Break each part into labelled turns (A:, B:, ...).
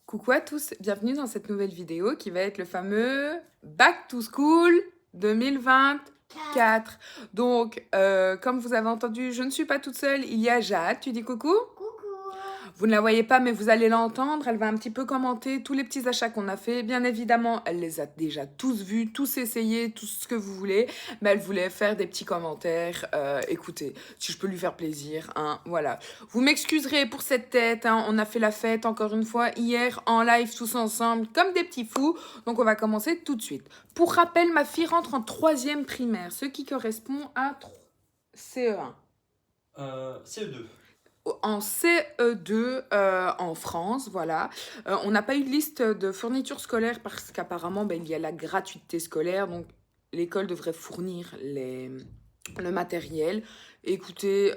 A: Coucou à tous, bienvenue dans cette nouvelle vidéo qui va être le fameux Back to School 2024. Donc, comme vous avez entendu, je ne suis pas toute seule, il y a Jade, tu dis coucou?
B: Coucou.
A: Vous ne la voyez pas, mais vous allez l'entendre. Elle va un petit peu commenter tous les petits achats qu'on a fait. Bien évidemment, elle les a déjà tous vus, tous essayés, tout ce que vous voulez. Mais elle voulait faire des petits commentaires. Écoutez, si je peux lui faire plaisir, hein, voilà. Vous m'excuserez pour cette tête. Hein, on a fait la fête, encore une fois, hier, en live, tous ensemble, comme des petits fous. Donc, on va commencer tout de suite. Pour rappel, ma fille rentre en 3e primaire, ce qui correspond à CE1.
C: CE2.
A: En CE2 en France, voilà. On n'a pas eu de liste de fournitures scolaires parce qu'apparemment, il y a la gratuité scolaire, donc l'école devrait fournir le matériel. Écoutez,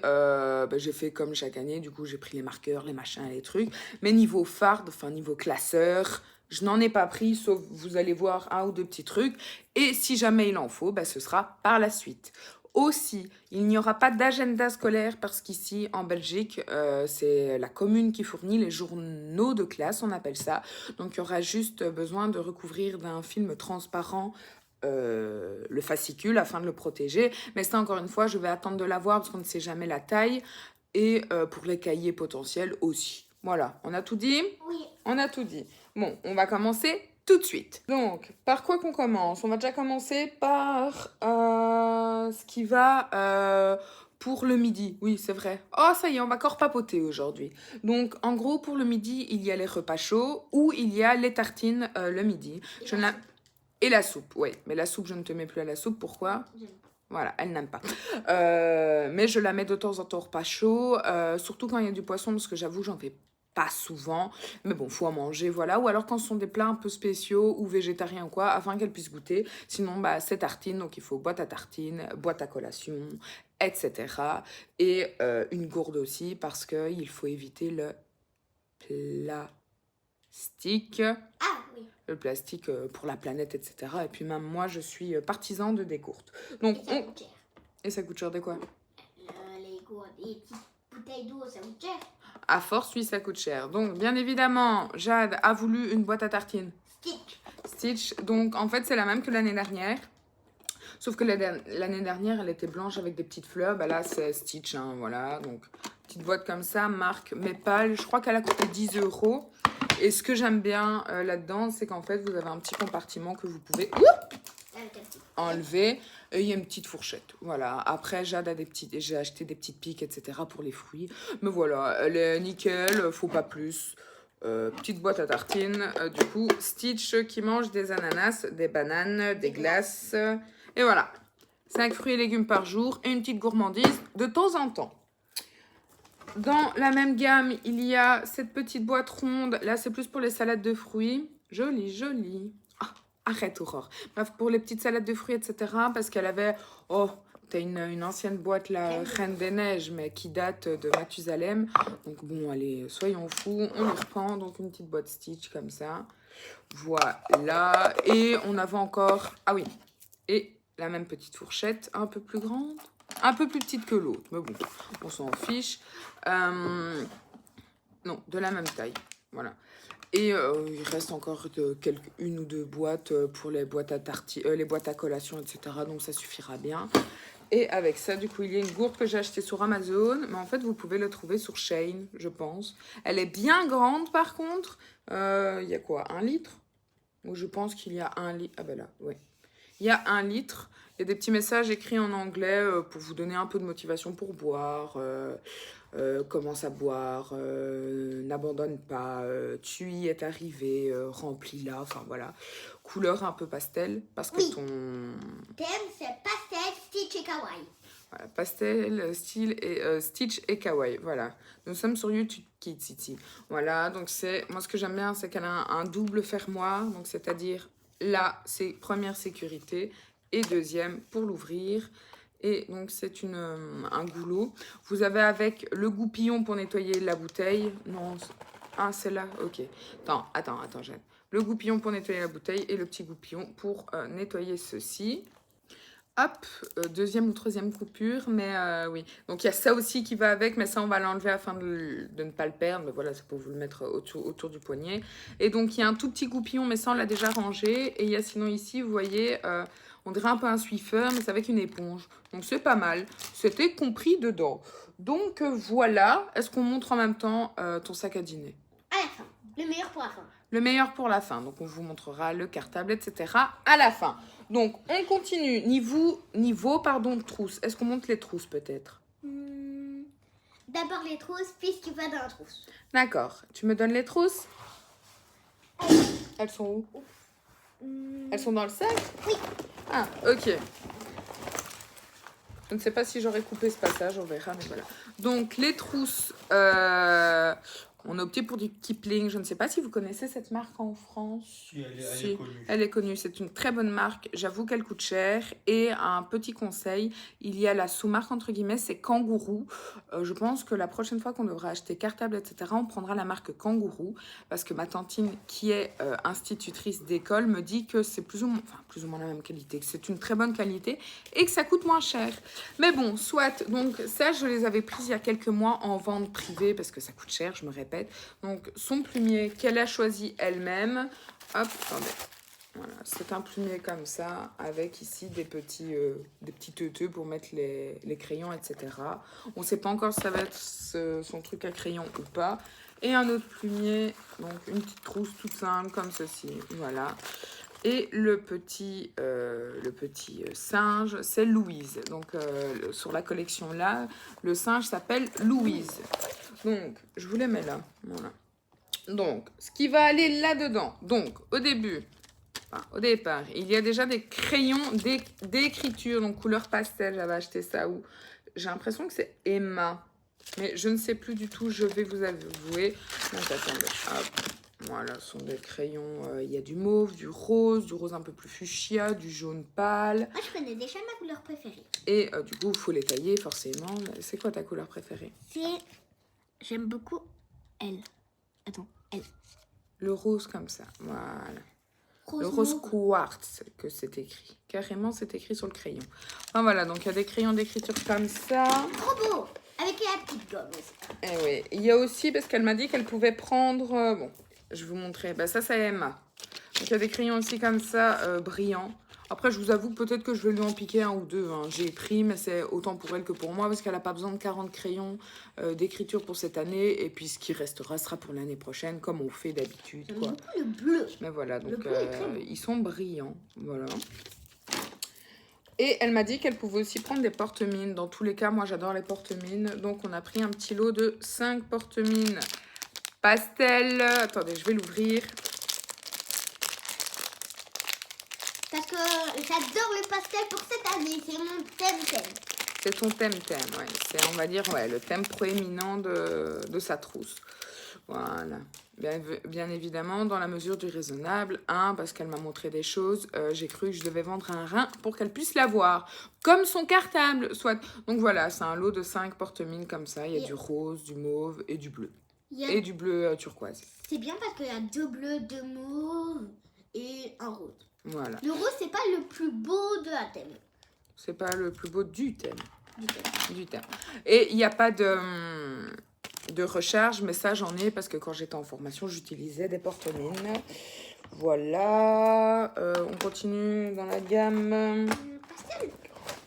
A: j'ai fait comme chaque année, du coup j'ai pris les marqueurs, les machins, les trucs. Mais niveau fard, enfin niveau classeur, je n'en ai pas pris, sauf vous allez voir un ou deux petits trucs. Et si jamais il en faut, ce sera par la suite. Aussi, il n'y aura pas d'agenda scolaire parce qu'ici, en Belgique, c'est la commune qui fournit les journaux de classe, on appelle ça. Donc, il y aura juste besoin de recouvrir d'un film transparent le fascicule afin de le protéger. Mais ça, encore une fois, je vais attendre de l'avoir parce qu'on ne sait jamais la taille. Et pour les cahiers potentiels aussi. Voilà, on a tout dit?
B: Oui.
A: On a tout dit. Bon, on va commencer tout de suite. Donc, par quoi qu'on commence? On va déjà commencer par ce qui va pour le midi. Oui, c'est vrai. Oh, ça y est, on va encore papoter aujourd'hui. Donc, en gros, pour le midi, il y a les repas chauds ou il y a les tartines le midi. Et la soupe, oui. Mais la soupe, je ne te mets plus à la soupe. Pourquoi? Voilà, elle n'aime pas. Mais je la mets de temps en temps au repas chaud, surtout quand il y a du poisson, parce que j'avoue, j'en fais pas souvent. Mais bon, faut en manger, voilà. Ou alors quand ce sont des plats un peu spéciaux ou végétariens ou quoi, afin qu'elle puisse goûter. Sinon, c'est tartine, donc il faut boîte à tartine, boîte à collation, etc. Et une gourde aussi, parce qu'il faut éviter le plastique.
B: Ah oui.
A: Le plastique pour la planète, etc. Et puis même moi, je suis partisan de des gourdes. Donc,
B: Et ça coûte cher.
A: Et ça coûte cher de quoi?
B: Les gourdes, les petites bouteilles d'eau, ça coûte cher.
A: À force, oui, ça coûte cher. Donc, bien évidemment, Jade a voulu une boîte à tartines. Stitch. Donc, en fait, c'est la même que l'année dernière. Sauf que l'année dernière, elle était blanche avec des petites fleurs. Là, c'est Stitch, hein, voilà. Donc, petite boîte comme ça, marque Mepal. Je crois qu'elle a coûté 10 €. Et ce que j'aime bien là-dedans, c'est qu'en fait, vous avez un petit compartiment que vous pouvez enlever. Et il y a une petite fourchette. Voilà. Après, Jade a j'ai acheté des petites piques, etc. pour les fruits. Mais voilà, elle est nickel, faut pas plus. Petite boîte à tartines. Du coup, Stitch qui mange des ananas, des bananes, des glaces. Et voilà. 5 fruits et légumes par jour et une petite gourmandise de temps en temps. Dans la même gamme, il y a cette petite boîte ronde. Là, c'est plus pour les salades de fruits. Jolie, jolie. Ah, arrête, Aurore. Bref, pour les petites salades de fruits, etc. Parce qu'elle avait... Oh, t'as une ancienne boîte, la Reine des Neiges, mais qui date de Mathusalem. Donc bon, allez, soyons fous. On les reprend. Donc une petite boîte Stitch comme ça. Voilà. Et on avait encore... Ah oui. Et la même petite fourchette, un peu plus grande. Un peu plus petite que l'autre, mais bon, on s'en fiche. Non, de la même taille, voilà. Et il reste encore une ou deux boîtes pour les boîtes à les boîtes à collation, etc. Donc ça suffira bien. Et avec ça, du coup, il y a une gourde que j'ai achetée sur Amazon. Mais en fait, vous pouvez la trouver sur Shein, je pense. Elle est bien grande, par contre. Il y a quoi, 1 litre? Ou je pense qu'il y a 1 litre. Ah ben là, ouais. Il y a 1 litre. Il y a des petits messages écrits en anglais pour vous donner un peu de motivation pour boire. Commence à boire. N'abandonne pas. Tu y es arrivé. Remplis-la. Enfin voilà. Couleur un peu pastel. Parce que
B: Oui.
A: ton...
B: Thème, c'est pastel, Stitch et kawaii.
A: Voilà, pastel, style et Stitch et kawaii. Voilà. Nous sommes sur YouTube Kids ici. Voilà. Donc c'est... Moi, ce que j'aime bien, c'est qu'elle a un double fermoir. Donc c'est-à-dire... Là, c'est première sécurité et deuxième pour l'ouvrir. Et donc, c'est un goulot. Vous avez avec le goupillon pour nettoyer la bouteille. Non, ah, c'est là, ok. Attends, Jeanne. Le goupillon pour nettoyer la bouteille et le petit goupillon pour nettoyer ceci. Hop, deuxième ou troisième coupure, mais oui. Donc il y a ça aussi qui va avec, mais ça on va l'enlever afin de ne pas le perdre. Mais voilà, c'est pour vous le mettre autour du poignet. Et donc il y a un tout petit goupillon, mais ça on l'a déjà rangé. Et il y a sinon ici, vous voyez, on dirait un peu un Swiffer, mais c'est avec une éponge. Donc c'est pas mal. C'était compris dedans. Donc voilà. Est-ce qu'on montre en même temps ton sac à dîner?
B: À la fin. Le meilleur pour la fin.
A: Le meilleur pour la fin. Donc, on vous montrera le cartable, etc. à la fin. Donc, on continue. Niveau de trousse. Est-ce qu'on monte les trousses, peut-être?
B: D'abord les trousses, puisqu'il va dans la trousse.
A: D'accord. Tu me donnes les trousses? Elles sont où? Elles sont dans le sac?
B: Oui.
A: Ah, ok. Je ne sais pas si j'aurais coupé ce passage, on verra, mais voilà. Donc, les trousses... on a opté pour du Kipling. Je ne sais pas si vous connaissez cette marque en France.
C: Si, elle est connue.
A: Elle est connue. C'est une très bonne marque. J'avoue qu'elle coûte cher. Et un petit conseil, il y a la sous-marque, entre guillemets, c'est Kangourou. Je pense que la prochaine fois qu'on devra acheter cartable, etc., on prendra la marque Kangourou. Parce que ma tantine, qui est institutrice d'école, me dit que c'est plus ou moins la même qualité, que c'est une très bonne qualité et que ça coûte moins cher. Mais bon, soit. Donc ça, je les avais prises il y a quelques mois en vente privée parce que ça coûte cher, je me répète. Donc, son plumier qu'elle a choisi elle-même. Hop, attendez. Voilà, c'est un plumier comme ça, avec ici des petits teuteux pour mettre les crayons, etc. On ne sait pas encore si ça va être son truc à crayon ou pas. Et un autre plumier, donc une petite trousse toute simple comme ceci. Voilà. Et le petit singe, c'est Louise. Donc, sur la collection là, le singe s'appelle Louise. Donc, je vous les mets là. Voilà. Donc, ce qui va aller là-dedans. Donc, au départ, il y a déjà des crayons d'écriture, donc couleur pastel. J'avais acheté ça où j'ai l'impression que c'est Emma. Mais je ne sais plus du tout, je vais vous avouer. Donc, attendez, hop. Voilà, ce sont des crayons. Il y a du mauve, du rose un peu plus fuchsia, du jaune pâle.
B: Moi, je connais déjà ma couleur préférée.
A: Et du coup, il faut les tailler forcément. C'est quoi ta couleur préférée?
B: J'aime beaucoup elle. Attends, elle.
A: Le rose comme ça, voilà.
B: Rose
A: Le rose
B: mauve.
A: quartz que c'est écrit. Carrément, c'est écrit sur le crayon. Enfin voilà, donc il y a des crayons d'écriture comme ça.
B: Trop beau. Avec la petite gomme aussi.
A: Et oui, il y a aussi, parce qu'elle m'a dit qu'elle pouvait prendre... bon, je vais vous montrer. Bah, ça, c'est Emma. Donc il y a des crayons aussi comme ça, brillants. Après, je vous avoue peut-être que je vais lui en piquer un ou deux. Hein. J'ai pris, mais c'est autant pour elle que pour moi, parce qu'elle n'a pas besoin de 40 crayons d'écriture pour cette année. Et puis, ce qui restera sera pour l'année prochaine, comme on fait d'habitude.
B: J'aime beaucoup le bleu.
A: Mais voilà, donc
B: bleu est très beau.
A: ils sont brillants. Voilà. Et elle m'a dit qu'elle pouvait aussi prendre des porte-mines. Dans tous les cas, moi, j'adore les porte-mines. Donc, on a pris un petit lot de 5 porte-mines pastel. Attendez, je vais l'ouvrir.
B: Parce que j'adore le pastel pour cette année. C'est mon thème.
A: C'est ton thème, ouais. C'est, on va dire, ouais, le thème proéminent de sa trousse. Voilà. Bien évidemment, dans la mesure du raisonnable, parce qu'elle m'a montré des choses, j'ai cru que je devais vendre un rein pour qu'elle puisse l'avoir. Comme son cartable, soit. Donc voilà, c'est un lot de 5 porte-mines comme ça. Il y a du rose, du mauve et du bleu. Et du bleu turquoise.
B: C'est bien parce qu'il y a 2 bleus, 2 mauves et un rose.
A: Voilà.
B: Le rose, c'est pas le plus beau de la thème.
A: C'est pas le plus beau du thème.
B: Du thème.
A: Et il n'y a pas de recharge, mais ça j'en ai parce que quand j'étais en formation, j'utilisais des porte-mines. Voilà. On continue dans la gamme.
B: Pastel.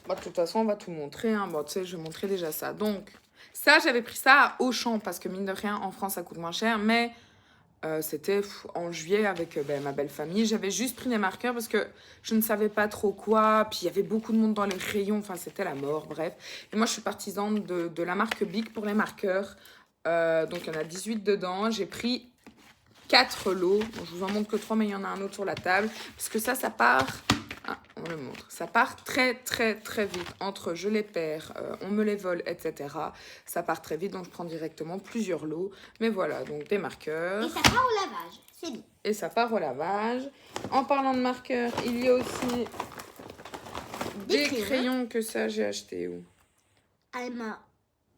A: Bah, de toute façon, on va tout montrer. Hein. Bon, tu sais, je vais montrer déjà ça. Donc, ça, j'avais pris ça à Auchan parce que mine de rien, en France, ça coûte moins cher. Mais c'était en juillet avec ma belle famille. J'avais juste pris des marqueurs parce que je ne savais pas trop quoi. Puis il y avait beaucoup de monde dans les rayons. Enfin, c'était la mort, bref. Et moi, je suis partisane de la marque Bic pour les marqueurs. Donc, il y en a 18 dedans. J'ai pris 4 lots. Bon, je vous en montre que 3, mais il y en a un autre sur la table. Parce que ça part... Ah, on le montre. Ça part très, très, très vite. Entre je les perds, on me les vole, etc. Ça part très vite, donc je prends directement plusieurs lots. Mais voilà, donc des marqueurs.
B: Et ça part au lavage. C'est bien.
A: Et ça part au lavage. En parlant de marqueurs, il y a aussi des crayons que ça, j'ai acheté où?
B: Alma.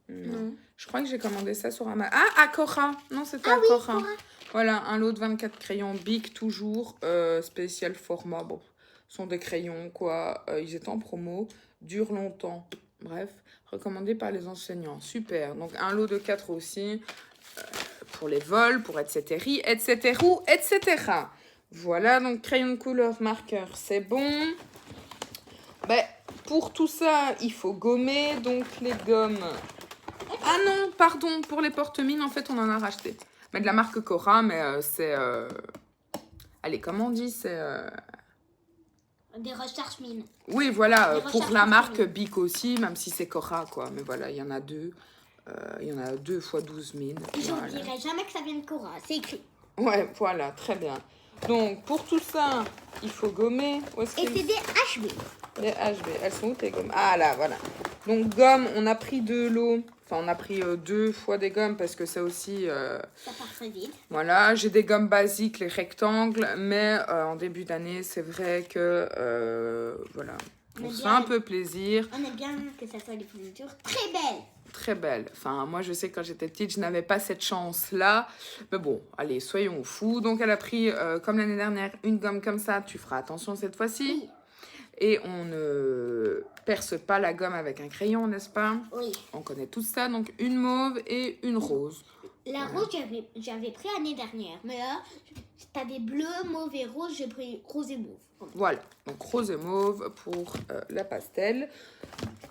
B: Non.
A: Je crois que j'ai commandé ça sur Amazon. Ah, à Cora. Non, c'était à Cora. Voilà, un lot de 24 crayons Bic, toujours spécial format. Bon, sont des crayons, quoi. Ils étaient en promo, durent longtemps. Bref, recommandés par les enseignants. Super. Donc, un lot de 4 aussi. Pour les vols, pour etc. Voilà, donc crayon de couleur, marqueur, c'est bon. Ben, pour tout ça, il faut gommer. Donc, les gommes... Ah non, pardon, pour les porte-mines, en fait, on en a racheté. Mais de la marque Cora, mais c'est... Allez, comment on dit? C'est...
B: Des recherches mines.
A: Oui, voilà,
B: Des
A: pour
B: recherches
A: la marque
B: porte-mines.
A: Bic aussi, même si c'est Cora, quoi. Mais voilà, il y en a deux. Il y en a 2 fois 12 000.
B: Je
A: Voilà.
B: ne dirais jamais que ça vient de Cora. C'est écrit.
A: Ouais, voilà, très bien. Donc, pour tout ça, il faut gommer. Où est-ce
B: Et
A: qu'il-
B: c'est des HB.
A: Les HB, elles sont où tes gommes? Ah là, voilà. Donc, gomme, on a pris 2 lots. Enfin, on a pris 2 fois des gommes parce que ça aussi...
B: Ça part très vite.
A: Voilà, j'ai des gommes basiques, les rectangles. Mais en début d'année, c'est vrai que... voilà, on se fait un peu plaisir.
B: On aime bien que ça soit des fournitures très belles.
A: Très belle. Enfin, moi, je sais que quand j'étais petite, je n'avais pas cette chance-là. Mais bon, allez, soyons fous. Donc, elle a pris, comme l'année dernière, une gomme comme ça. Tu feras attention cette fois-ci.
B: Oui.
A: Et on ne perce pas la gomme avec un crayon, n'est-ce pas?
B: Oui.
A: On connaît tout ça. Donc, une mauve et une rose.
B: La rose, j'avais pris l'année dernière. Mais là, t'as des bleus, mauve et rose. J'ai pris rose et mauve.
A: Voilà. Donc, rose et mauve pour la pastel.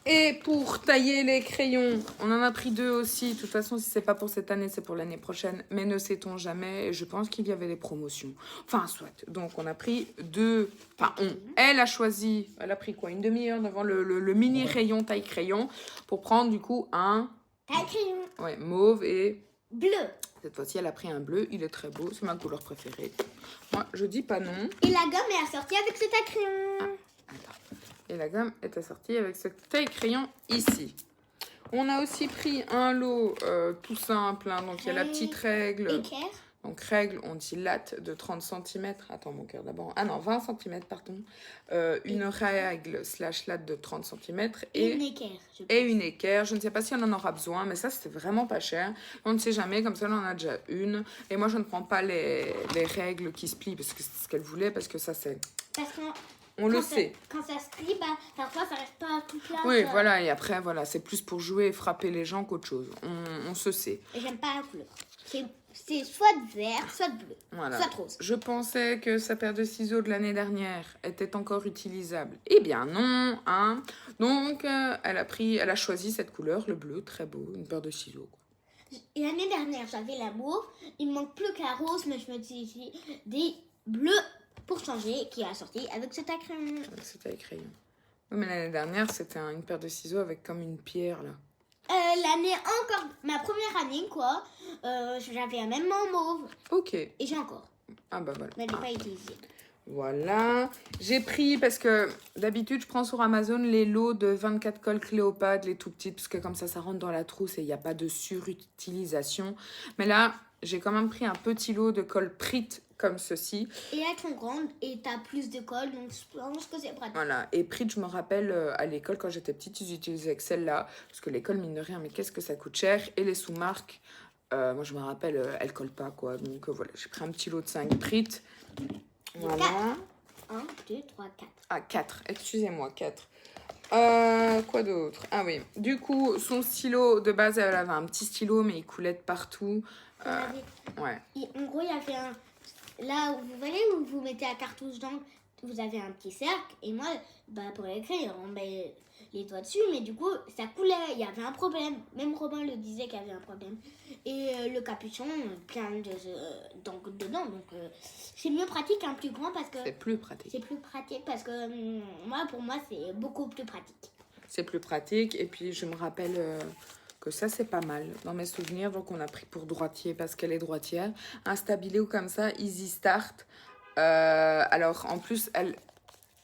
A: Et pour tailler les crayons, on en a pris 2 aussi. De toute façon, si c'est pas pour cette année, c'est pour l'année prochaine. Mais ne sait-on jamais. Je pense qu'il y avait des promotions. Enfin, soit. Donc, on a pris 2. Enfin, elle a choisi. Elle a pris quoi? Une demi-heure devant le mini rayon taille crayon. Pour prendre du coup un
B: T'as crayon
A: ouais, mauve et...
B: bleu.
A: Cette fois-ci, elle a pris un bleu. Il est très beau. C'est ma couleur préférée. Moi, je dis pas non.
B: Et la gomme est assortie avec ce crayon.
A: Et la gomme est assortie avec ce taille crayon ici. On a aussi pris un lot tout simple. Hein, donc, il y a la petite règle.
B: Équerre.
A: Donc, règle, on dit latte de 30 cm. Attends, mon cœur d'abord. Ah non, 20 cm, pardon. Une règle slash latte de 30 cm.
B: Et une équerre.
A: Et une équerre. Je ne sais pas si on en aura besoin, mais ça, c'était vraiment pas cher. On ne sait jamais, comme ça, on en a déjà une. Et moi, je ne prends pas les règles qui se plient, parce que c'est ce qu'elle voulait, parce que ça, c'est...
B: Parce que
A: On le sait.
B: Quand ça se plie, bah, parfois ça reste pas tout plat.
A: Oui, voilà. Et après, voilà, c'est plus pour jouer et frapper les gens qu'autre chose. On se sait.
B: Et j'aime pas la couleur. C'est soit vert, soit bleu,
A: Voilà.
B: soit rose.
A: Je pensais que sa paire de ciseaux de l'année dernière était encore utilisable. Eh bien non, hein. Donc, elle a choisi cette couleur, le bleu, très beau, une paire de ciseaux. Quoi.
B: Et l'année dernière, j'avais la mauve. Il me manque plus que la rose, mais je me dis ici des bleus pour changer, qui est assorti avec ce crayon.
A: C'était avec crayon. Oui, mais l'année dernière, c'était une paire de ciseaux avec comme une pierre, là.
B: L'année encore, ma première année, quoi, j'avais un même en mauve.
A: Ok.
B: Et j'ai encore,
A: Ah bah voilà.
B: mais je l'ai pas utilisé.
A: Voilà. J'ai pris, parce que d'habitude, je prends sur Amazon les lots de 24 cols Cléopâtre, les tout petites, parce que comme ça rentre dans la trousse et il n'y a pas de surutilisation. Mais là, j'ai quand même pris un petit lot de cols Prit comme ceci.
B: Et elles sont grandes et t'as plus de colle, donc je pense que c'est pratique.
A: Voilà. Et Prit, je me rappelle, à l'école, quand j'étais petite, ils utilisaient que celle-là, parce que l'école, mine de rien, mais qu'est-ce que ça coûte cher. Et les sous-marques, moi, je me rappelle, elles collent pas, quoi. Donc, voilà, j'ai pris un petit lot de 5 Prit. Voilà.
B: 1, 2, 3, 4.
A: Ah, 4. Excusez-moi, 4. Quoi d'autre? Ah oui. Du coup, son stylo, de base, elle avait un petit stylo, mais il coulait de partout. Ouais.
B: En gros, il y avait un... Là où vous voyez, où vous mettez la cartouche dedans, vous avez un petit cercle. Et moi, bah, pour l'écrire, on met les doigts dessus. Mais du coup, ça coulait. Il y avait un problème. Même Robin le disait qu'il y avait un problème. Et le capuchon, plein donc, dedans. Donc, c'est mieux pratique, un plus grand, parce que...
A: C'est plus pratique.
B: C'est plus pratique parce que pour moi, c'est beaucoup plus pratique.
A: C'est plus pratique. Et puis, je me rappelle que ça, c'est pas mal. Dans mes souvenirs, donc on a pris pour droitier parce qu'elle est droitière. Un stabilo comme ça, Easy Start. Alors, en plus,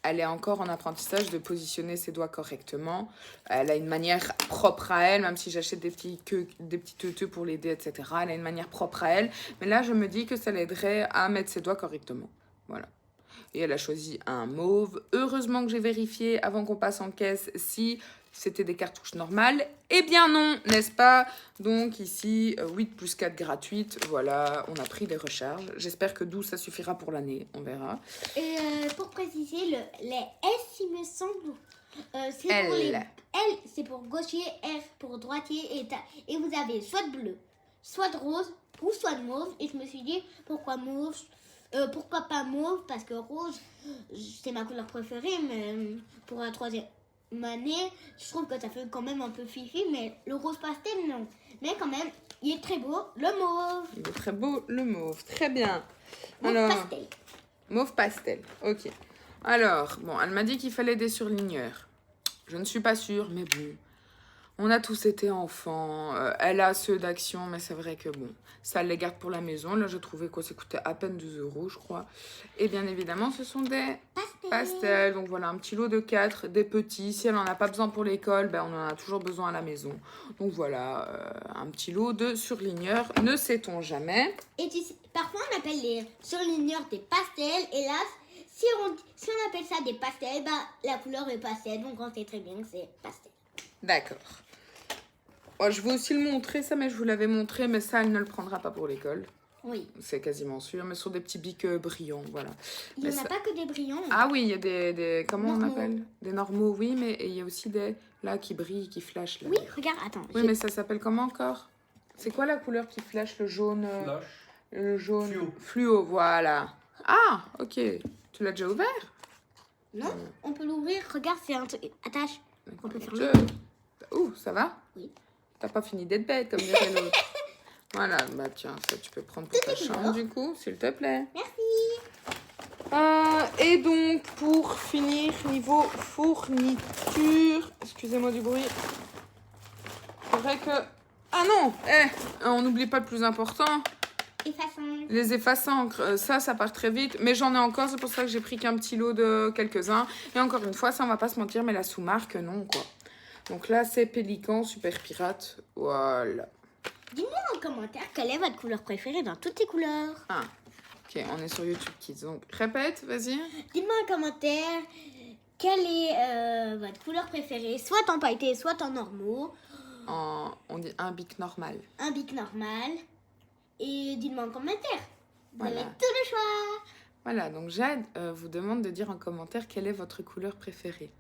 A: elle est encore en apprentissage de positionner ses doigts correctement. Elle a une manière propre à elle, même si j'achète des petits teuteux pour l'aider, etc. Elle a une manière propre à elle. Mais là, je me dis que ça l'aiderait à mettre ses doigts correctement. Voilà. Et elle a choisi un mauve. Heureusement que j'ai vérifié avant qu'on passe en caisse si c'était des cartouches normales. Eh bien non, n'est-ce pas? Donc ici, 8 plus 4 gratuites. Voilà, on a pris des recharges. J'espère que 12, ça suffira pour l'année. On verra.
B: Et pour préciser, les S, il me semble, c'est pour les...
A: L.
B: L, c'est pour gaucher, R pour droitier, et vous avez soit de bleu, soit de rose, ou soit de mauve. Et je me suis dit, pourquoi mauve? Pourquoi pas mauve? Parce que rose, c'est ma couleur préférée, mais pour la troisième année, je trouve que ça fait quand même un peu fifi, mais le rose pastel, non. Mais quand même, il est très beau, le mauve.
A: Il est très beau, le mauve. Très bien.
B: Mauve
A: Alors,
B: pastel.
A: mauve pastel, ok. Alors, bon, elle m'a dit qu'il fallait des surligneurs. Je ne suis pas sûre, mais bon. On a tous été enfants. Elle a ceux d'Action, mais c'est vrai que bon, ça elle les garde pour la maison. Là, je trouvais que ça coûtait à peine 2 €, je crois. Et bien évidemment, ce sont des pastels. Donc voilà, un petit lot de 4, des petits. Si elle n'en a pas besoin pour l'école, ben, on en a toujours besoin à la maison. Donc voilà, un petit lot de surligneurs. Ne sait-on jamais.
B: Et parfois, on appelle les surligneurs des pastels, et là, si on appelle ça des pastels, bah, la couleur est pastel, donc on sait très bien que c'est pastel.
A: D'accord. Oh, je vais aussi le montrer, ça, mais je vous l'avais montré, mais ça, elle ne le prendra pas pour l'école.
B: Oui.
A: C'est quasiment sûr, mais sur des petits bics brillants, voilà.
B: Il n'y en a pas que des brillants.
A: Ah oui, il y a des comment
B: Normaux.
A: on appelle? Des normaux, oui, mais il y a aussi des, là, qui brillent, qui flashent, là.
B: Oui, regarde, attends.
A: Oui, mais ça s'appelle comment encore? C'est quoi la couleur qui flash, le jaune?
C: Flash.
A: Le jaune.
C: Fluo.
A: Fluo, voilà. Ah, ok. Tu l'as déjà ouvert?
B: Non, on peut l'ouvrir. Regarde, c'est un truc. Attache. On peut faire
A: Ouh, ça va?
B: Oui.
A: T'as pas fini d'être bête, comme dirait l'autre. Voilà, bah tiens, ça tu peux prendre pour ta chambre du coup, s'il te plaît.
B: Merci.
A: Et donc, pour finir, niveau fourniture, excusez-moi du bruit. C'est vrai que... Ah non, on n'oublie pas le plus important.
B: Effaçant.
A: Les efface-encre, ça part très vite. Mais j'en ai encore, c'est pour ça que j'ai pris qu'un petit lot de quelques-uns. Et encore une fois, ça on va pas se mentir, mais la sous-marque, non quoi. Donc là, c'est Pélican, Super Pirate. Voilà.
B: Dis-moi en commentaire quelle est votre couleur préférée dans toutes les couleurs.
A: Ah, ok, on est sur YouTube Kids. Donc, répète, vas-y.
B: Dites-moi en commentaire quelle est votre couleur préférée, soit en pailleté, soit en normaux.
A: On dit un bic normal.
B: Un bic normal. Et dites-moi en commentaire. Vous
A: Voilà.
B: avez tout le choix.
A: Voilà, donc Jade vous demande de dire en commentaire quelle est votre couleur préférée.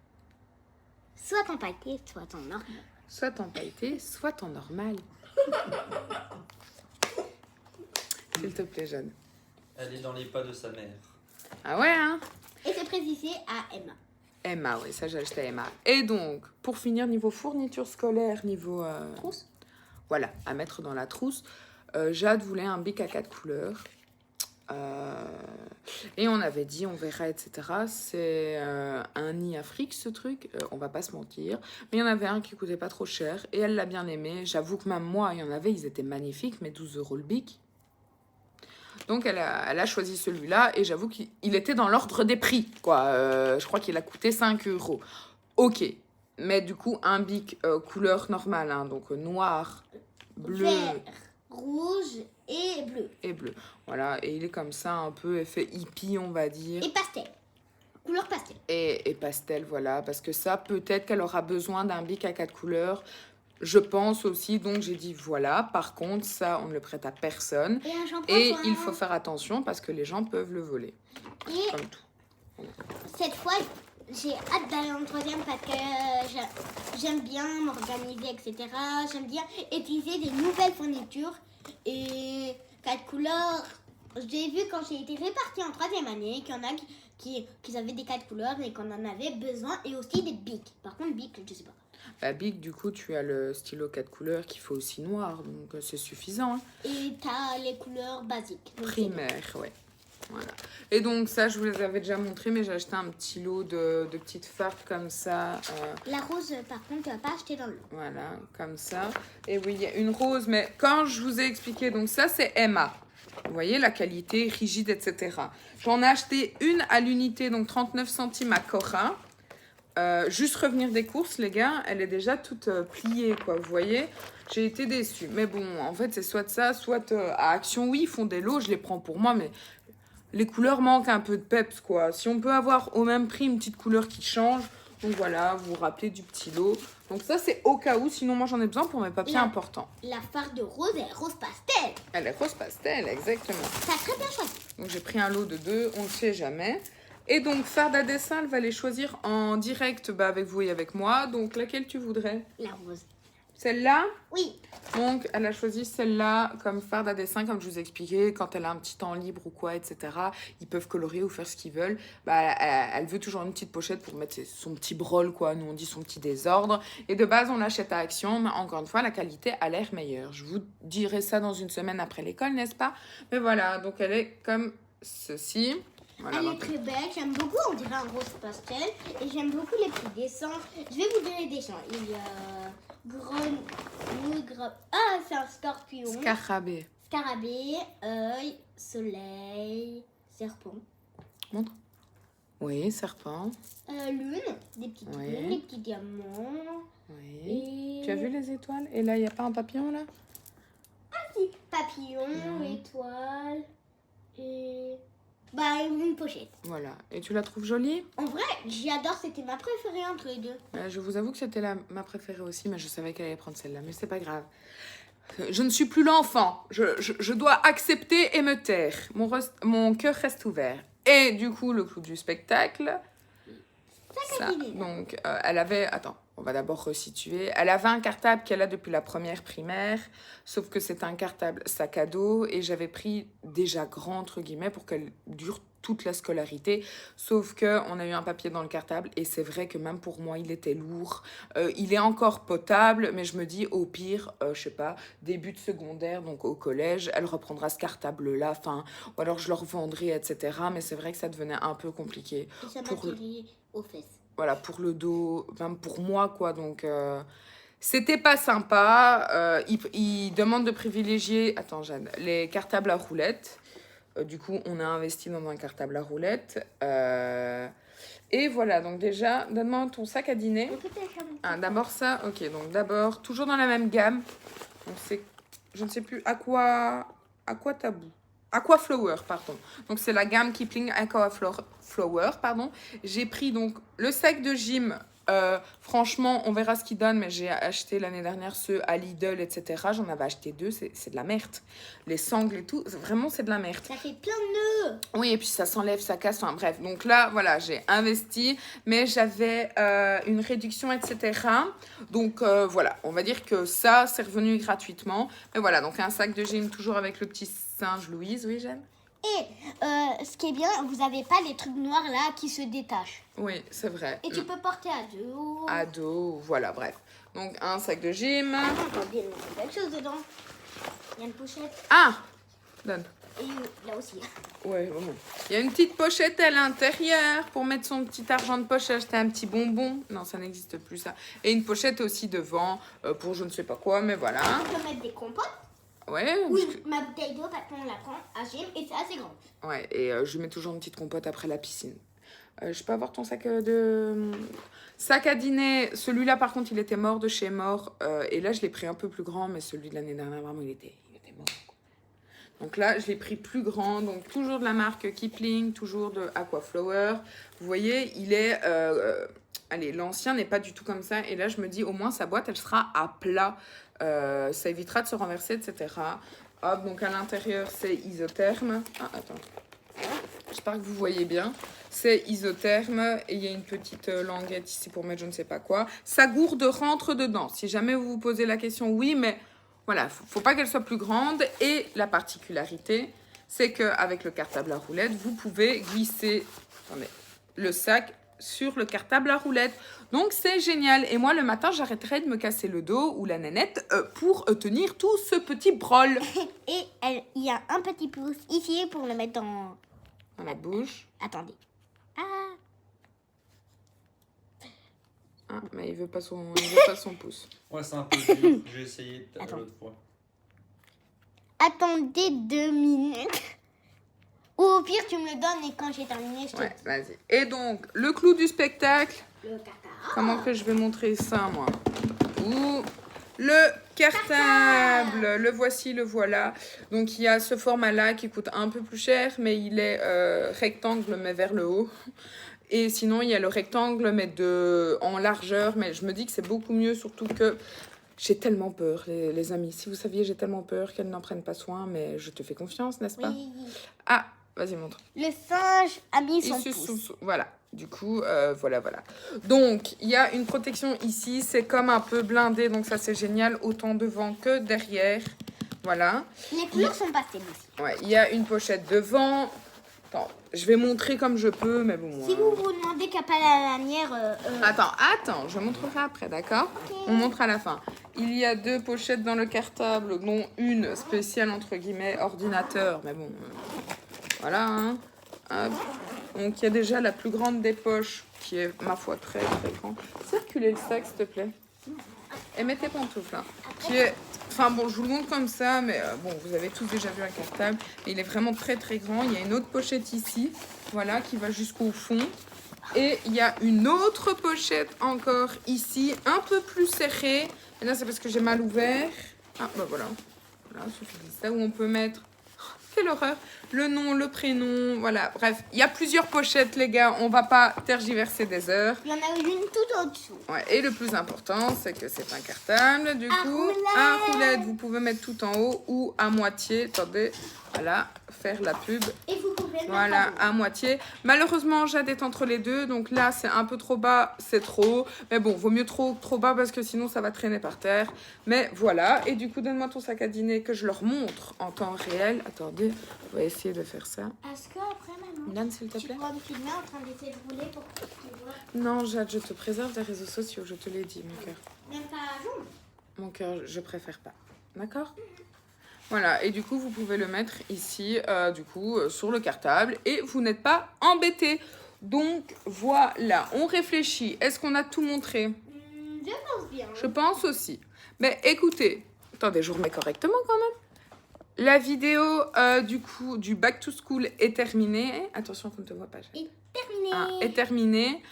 B: Soit en pailleté, soit en normal.
A: Soit en pailleté, soit en normal. S'il te plaît, Jade.
C: Elle est dans les pas de sa mère.
A: Ah ouais, hein?
B: Et c'est précisé à Emma.
A: Emma, oui, ça j'ai acheté à Emma. Et donc, pour finir, niveau fourniture scolaire, niveau...
B: Trousse.
A: Voilà, à mettre dans la trousse. Jade voulait un bic à 4 couleurs. Et on avait dit, on verra, etc. C'est un nid Afrique, ce truc. On va pas se mentir. Mais il y en avait un qui coûtait pas trop cher. Et elle l'a bien aimé. J'avoue que même moi, il y en avait, ils étaient magnifiques. Mais 12 € le bic. Donc, elle a choisi celui-là. Et j'avoue qu'il était dans l'ordre des prix, quoi. Je crois qu'il a coûté 5 €. Ok. Mais du coup, un bic couleur normale. Hein, donc, noir, bleu...
B: Vert, rouge et bleu.
A: Et bleu. Voilà, et il est comme ça, un peu effet hippie, on va dire.
B: Et pastel. Couleur pastel.
A: Et pastel, voilà, parce que ça, peut-être qu'elle aura besoin d'un bic à 4 couleurs. Je pense aussi, donc j'ai dit voilà. Par contre, ça, on ne le prête à personne.
B: Et un shampoing.
A: Et il faut faire attention parce que les gens peuvent le voler.
B: Et
A: Comme tout.
B: cette fois, j'ai hâte d'aller en troisième parce que j'aime bien m'organiser, etc. J'aime bien utiliser des nouvelles fournitures. Et 4 couleurs, j'ai vu quand j'ai été répartie en troisième année qu'il y en a qui avaient des 4 couleurs et qu'on en avait besoin. Et aussi des bics. Par contre, bics, je sais pas.
A: Bah, bic, du coup, tu as le stylo 4 couleurs qu'il faut aussi noir. Donc, c'est suffisant. Hein.
B: Et t'as les couleurs basiques. Donc,
A: Primaire, ouais. Voilà. Et donc ça, je vous les avais déjà montré, mais j'ai acheté un petit lot de petites farbes comme ça.
B: La rose, par contre, tu vas pas acheter dans le lot.
A: Voilà, comme ça. Et oui, il y a une rose, mais quand je vous ai expliqué, donc ça, c'est Emma. Vous voyez, la qualité, rigide, etc. J'en ai acheté une à l'unité, donc 39 centimes à Cora. Juste revenir des courses, les gars, elle est déjà toute pliée, quoi, vous voyez. J'ai été déçue. Mais bon, en fait, c'est soit ça, soit à Action, oui, ils font des lots, je les prends pour moi, mais... Les couleurs manquent un peu de peps, quoi. Si on peut avoir au même prix une petite couleur qui change, Donc voilà, vous vous rappelez du petit lot. Donc ça, c'est au cas où. Sinon, moi, j'en ai besoin pour mes papiers importants.
B: La farde de rose est rose pastel.
A: Elle est rose pastel, exactement.
B: Ça a très bien choisi.
A: Donc j'ai pris un lot de 2, on ne sait jamais. Et donc, farde à dessin, elle va les choisir en direct avec vous et avec moi. Donc, laquelle tu voudrais?
B: La rose.
A: Celle-là?
B: Oui.
A: Donc, elle a choisi celle-là comme farde à dessin, comme je vous ai expliqué. Quand elle a un petit temps libre ou quoi, etc., ils peuvent colorer ou faire ce qu'ils veulent. Elle veut toujours une petite pochette pour mettre son petit brol, quoi. Nous, on dit son petit désordre. Et de base, on l'achète à Action. Mais encore une fois, la qualité a l'air meilleure. Je vous dirai ça dans une semaine après l'école, n'est-ce pas? Mais voilà, donc elle est comme ceci. Voilà,
B: Elle est
A: donc,
B: très belle, j'aime beaucoup, on dirait un rose pastel. Et j'aime beaucoup les petits dessins. Je vais vous donner des dessins. Il y a Ah, c'est un scorpion.
A: scarabée.
B: Scarabée, œil, soleil, serpent.
A: Montre. Oui, serpent.
B: Lune, des petites
A: Oui.
B: lunes, des petits diamants.
A: Oui.
B: Et...
A: Tu as vu les étoiles? Et là, il n'y a pas un papillon, là?
B: si, papillon,
A: Non.
B: étoile et... une pochette.
A: Voilà. Et tu la trouves jolie?
B: En vrai, j'adore, c'était ma préférée entre les deux.
A: Je vous avoue que c'était ma préférée aussi, mais je savais qu'elle allait prendre celle-là. Mais c'est pas grave. Je ne suis plus l'enfant. Je dois accepter et me taire. Mon cœur reste ouvert. Et du coup, le clou du spectacle... Ça, donc, elle avait... Attends, on va d'abord resituer. Elle avait un cartable qu'elle a depuis la première primaire, sauf que c'est un cartable sac à dos, et j'avais pris déjà grand, entre guillemets, pour qu'elle dure toute la scolarité, sauf qu'on a eu un papier dans le cartable, et c'est vrai que même pour moi, il était lourd. Il est encore potable, mais je me dis, au pire, je sais pas, début de secondaire, donc au collège, elle reprendra ce cartable-là, ou alors je le revendrai, etc. Mais c'est vrai que ça devenait un peu compliqué.
B: Et ça
A: Pour le-
B: m'atterrit aux fesses.
A: Voilà, pour le dos, même pour moi, quoi. Donc, c'était pas sympa. Il demande de privilégier, attends, Jeanne, les cartables à roulettes. Du coup, on a investi dans un cartable à roulettes. Et voilà, donc déjà, donne-moi ton sac à dîner. D'abord ça, ok. Donc d'abord, toujours dans la même gamme. Donc c'est, je ne sais plus, Aqua Tabou. Aqua Flower, pardon. Donc c'est la gamme Kipling Aqua Flower, pardon. J'ai pris donc le sac de gym. Franchement, on verra ce qu'il donne, mais j'ai acheté l'année dernière ceux à Lidl, etc. J'en avais acheté 2, c'est de la merde. Les sangles et tout, vraiment c'est de la merde.
B: Ça fait plein de nœuds.
A: Oui, et puis ça s'enlève, ça casse, enfin bref. Donc là, voilà, j'ai investi, mais j'avais une réduction, etc. Donc voilà, on va dire que ça, c'est revenu gratuitement. Mais voilà, donc un sac de gym toujours avec le petit singe Louise, oui, j'aime.
B: Et ce qui est bien, vous n'avez pas les trucs noirs là qui se détachent.
A: Oui, c'est vrai.
B: Et tu peux porter à dos.
A: À dos, voilà, bref. Donc un sac de gym.
B: Attendez, il y a quelque chose dedans. Il y a une pochette.
A: Ah, donne.
B: Et là aussi.
A: Ouais, vraiment. Il y a une petite pochette à l'intérieur pour mettre son petit argent de poche, acheter un petit bonbon. Non, ça n'existe plus, ça. Et une pochette aussi devant pour je ne sais pas quoi, mais voilà.
B: On peut mettre des compotes.
A: Ouais.
B: Oui, ma bouteille d'eau, parce qu'on la prend à gym et c'est assez grand.
A: Ouais, et je mets toujours une petite compote après la piscine. Je peux avoir ton sac sac à dîner. Celui-là, par contre, il était mort de chez mort. Et là, je l'ai pris un peu plus grand, mais celui de l'année dernière, vraiment, il était mort. Quoi. Donc là, je l'ai pris plus grand. Donc toujours de la marque Kipling, toujours de Aquaflower. Vous voyez, il est... allez, l'ancien n'est pas du tout comme ça. Et là, je me dis, au moins, sa boîte, elle sera à plat. Ça évitera de se renverser, etc. Hop, donc à l'intérieur, c'est isotherme. Ah, attends. J'espère que vous voyez bien. C'est isotherme et il y a une petite languette ici pour mettre je ne sais pas quoi. Sa gourde rentre dedans. Si jamais vous vous posez la question, oui, mais voilà, faut pas qu'elle soit plus grande. Et la particularité, c'est qu'avec le cartable à roulettes, vous pouvez glisser le sac sur le cartable à roulettes. Donc c'est génial. Et moi le matin j'arrêterai de me casser le dos ou la nénette pour tenir tout ce petit brol.
B: Et il y a un petit pouce ici pour le mettre dans
A: la bouche.
B: Attendez.
A: Ah, mais il veut pas son pouce.
C: Ouais, c'est un peu dur. J'ai essayé l'autre fois.
B: Attendez 2 minutes. Ou au pire, tu me le donnes et quand j'ai terminé, je te
A: Ouais, vas-y. Et donc, le clou du spectacle.
B: Le cartable.
A: Comment que je vais montrer ça, moi? Ouh, le cartable. Le voici, le voilà. Donc, il y a ce format-là qui coûte un peu plus cher, mais il est rectangle, mais vers le haut. Et sinon, il y a le rectangle, mais en largeur. Mais je me dis que c'est beaucoup mieux, surtout que j'ai tellement peur, les amis. Si vous saviez, j'ai tellement peur qu'elles n'en prennent pas soin. Mais je te fais confiance, n'est-ce pas?
B: Oui.
A: Ah, vas-y, montre.
B: Le singe a mis son
A: Ici,
B: pouce.
A: voilà. Du coup, voilà. Donc, il y a une protection ici. C'est comme un peu blindé. Donc, ça, c'est génial. Autant devant que derrière. Voilà.
B: Les couleurs sont pastel aussi.
A: Ouais, il y a une pochette devant. Attends, je vais montrer comme je peux, mais bon.
B: Si vous vous demandez qu'à pas la lanière...
A: Attends, je montrerai après, d'accord?
B: Ok.
A: On montre à la fin. Il y a 2 pochettes dans le cartable, dont une spéciale, entre guillemets, ordinateur. Mais bon, voilà. Hein. Hop. Donc, il y a déjà la plus grande des poches, qui est, ma foi, très, très grande. Circulez le sac, s'il te plaît. Et mets tes pantoufles, là. Qui est... Enfin bon, je vous le montre comme ça, mais bon, vous avez tous déjà vu un cartable. Mais il est vraiment très, très grand. Il y a une autre pochette ici, voilà, qui va jusqu'au fond. Et il y a une autre pochette encore ici, un peu plus serrée. Et là, c'est parce que j'ai mal ouvert. Ah, bah voilà. Voilà, suffit ça, où on peut mettre... Quelle horreur! Le nom, le prénom, voilà. Bref, il y a plusieurs pochettes, les gars. On va pas tergiverser des heures.
B: Il y en a une tout en dessous.
A: Ouais, et le plus important, c'est que c'est un cartable. Du
B: À
A: coup,
B: roulette.
A: à roulette, vous pouvez mettre tout en haut ou à moitié. Attendez, voilà, faire la pub.
B: Et vous pouvez le mettre
A: Voilà,
B: à dos.
A: à moitié. Malheureusement, Jade est entre les deux. Donc là, c'est un peu trop bas, c'est trop haut. Mais bon, vaut mieux trop bas parce que sinon, ça va traîner par terre. Mais voilà. Et du coup, donne-moi ton sac à dîner que je leur montre en temps réel. Attendez, on va essayer de faire ça.
B: Est-ce qu'après, maman,
A: Donne, s'il te
B: tu
A: plaît.
B: pourras me filmer en train d'essayer de rouler pour que tu vois?
A: Non, Jade, je te préserve des réseaux sociaux. Je te l'ai dit, mon cœur.
B: Même pas à jour.
A: Mon cœur, je préfère pas. D'accord? Voilà, et du coup, vous pouvez le mettre ici, sur le cartable, et vous n'êtes pas embêté. Donc, voilà, on réfléchit. Est-ce qu'on a tout montré?
B: Je pense bien.
A: Je pense aussi. Mais écoutez, attendez, je remets correctement quand même. La vidéo, du Back to School est terminée. Attention qu'on ne te voit pas. Jade.
B: Terminé.
A: Est terminée.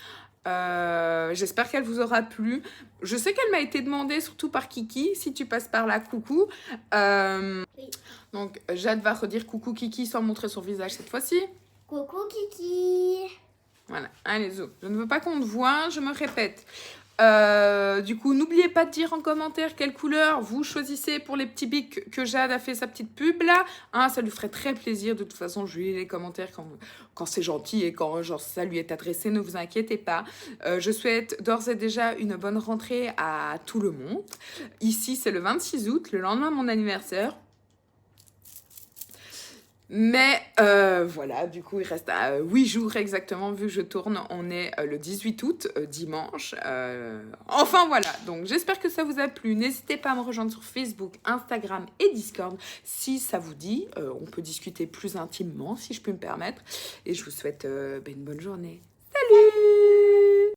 A: J'espère qu'elle vous aura plu. Je sais qu'elle m'a été demandée surtout par Kiki. Si tu passes par là, coucou.
B: Oui.
A: Donc Jade va redire coucou Kiki sans montrer son visage cette fois-ci.
B: Coucou Kiki.
A: Voilà, allez zo. Je ne veux pas qu'on te voie, je me répète. Du coup, n'oubliez pas de dire en commentaire quelle couleur vous choisissez pour les petits bics que Jade a fait sa petite pub là. Hein, ça lui ferait très plaisir. De toute façon, je lui lis les commentaires quand c'est gentil et quand genre, ça lui est adressé. Ne vous inquiétez pas. Je souhaite d'ores et déjà une bonne rentrée à tout le monde. Ici, c'est le 26 août, le lendemain de mon anniversaire. Mais voilà, du coup, il reste 8 jours exactement, vu que je tourne. On est le 18 août, dimanche. Enfin, voilà. Donc, j'espère que ça vous a plu. N'hésitez pas à me rejoindre sur Facebook, Instagram et Discord. Si ça vous dit, on peut discuter plus intimement, si je peux me permettre. Et je vous souhaite une bonne journée. Salut!